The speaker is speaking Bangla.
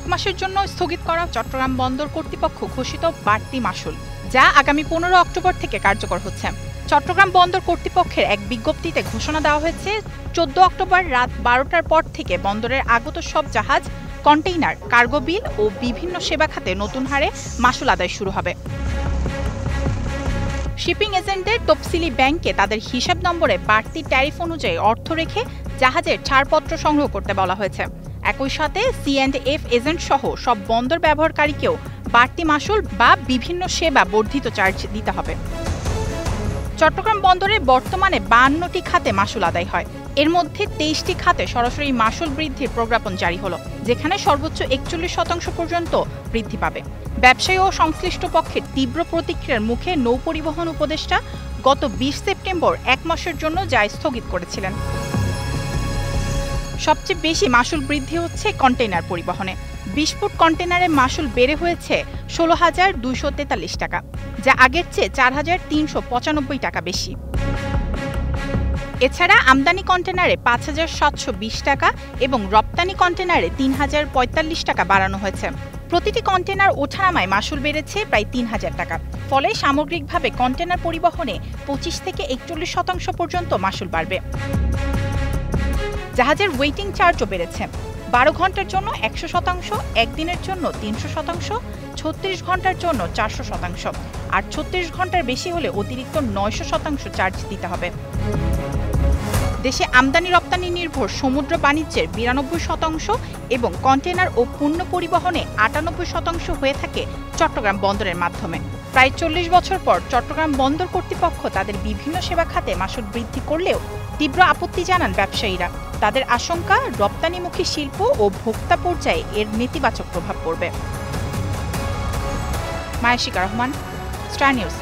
1 মাসের জন্য স্থগিত করা চট্টগ্রাম বন্দর কর্তৃপক্ষ ঘোষিত বাড়তি মাশুল, যা আগামী 15 অক্টোবর থেকে কার্যকর হচ্ছে। চট্টগ্রাম বন্দর কর্তৃপক্ষের এক বিজ্ঞপ্তিতে ঘোষণা দেওয়া হয়েছে, 14 অক্টোবর রাত 12টার পর থেকে বন্দরের আগত সব জাহাজ, কন্টেইনার, কার্গো বিল ও বিভিন্ন সেবা খাতে নতুন হারে মাশুল আদায় শুরু হবে। শিপিং এজেন্টদের তফসিলি ব্যাংকে তাদের হিসাব নম্বরে বাড়তি ট্যারিফ অনুযায়ী অর্থ রেখে জাহাজের ছাড়পত্র সংগ্রহ করতে বলা হয়েছে। একই সাথে C&F এজেন্ট সহ সব বন্দর ব্যবহারকারীকেও বাড়তি মাশুল বা বিভিন্ন সেবা বর্ধিত চার্জ দিতে হবে। চট্টগ্রাম বন্দরে বর্তমানে 52টি খাতে মাশুল আদায় হয়। এর মধ্যে 23টি খাতে সরাসরি মাশুল বৃদ্ধির প্রজ্ঞাপন জারি হলো, যেখানে সর্বোচ্চ 41% পর্যন্ত বৃদ্ধি পাবে। ব্যবসায়ী ও সংশ্লিষ্ট পক্ষের তীব্র প্রতিক্রিয়ার মুখে নৌ পরিবহন উপদেষ্টা গত 20 সেপ্টেম্বর 1 মাসের জন্য যা স্থগিত করেছিলেন। সবচেয়ে বেশি মাশুল বৃদ্ধি হচ্ছে কন্টেইনার পরিবহনে। 20 ফুট কন্টেইনারে মাশুল বেড়ে হয়েছে 16,243 টাকা, যা আগের চেয়ে 4,395 টাকা বেশি। এছাড়া আমদানি কন্টেইনারে 5,720 টাকা এবং রপ্তানি কন্টেইনারে 3,045 টাকা বাড়ানো হয়েছে। প্রতিটি কন্টেইনার ওঠানামায় মাশুল বেড়েছে প্রায় 3,000 টাকা। ফলে সামগ্রিকভাবে কন্টেইনার পরিবহনে 25 থেকে 41% পর্যন্ত মাশুল বাড়বে। জাহাজের ওয়েটিং চার্জও বেড়েছে। 12 ঘন্টার জন্য 100%, একদিনের জন্য 300%, 36 ঘন্টার জন্য 400% আর 36 ঘন্টার বেশি হলে অতিরিক্ত 900% চার্জ দিতে হবে। দেশে আমদানি রপ্তানি নির্ভর সমুদ্র বাণিজ্যের 92% এবং কন্টেইনার ও পণ্য পরিবহনে 98% হয়ে থাকে চট্টগ্রাম বন্দরের মাধ্যমে। প্রায় 40 বছর পর চট্টগ্রাম বন্দর কর্তৃপক্ষ তাদের বিভিন্ন সেবা খাতে মাশুল বৃদ্ধি করলেও তীব্র আপত্তি জানান ব্যবসায়ীরা। তাদের আশঙ্কা, রপ্তানিমুখী শিল্প ও ভোক্তা পর্যায়ে এর নেতিবাচক প্রভাব পড়বে। মায়াশিকা রহমান, স্টার নিউজ।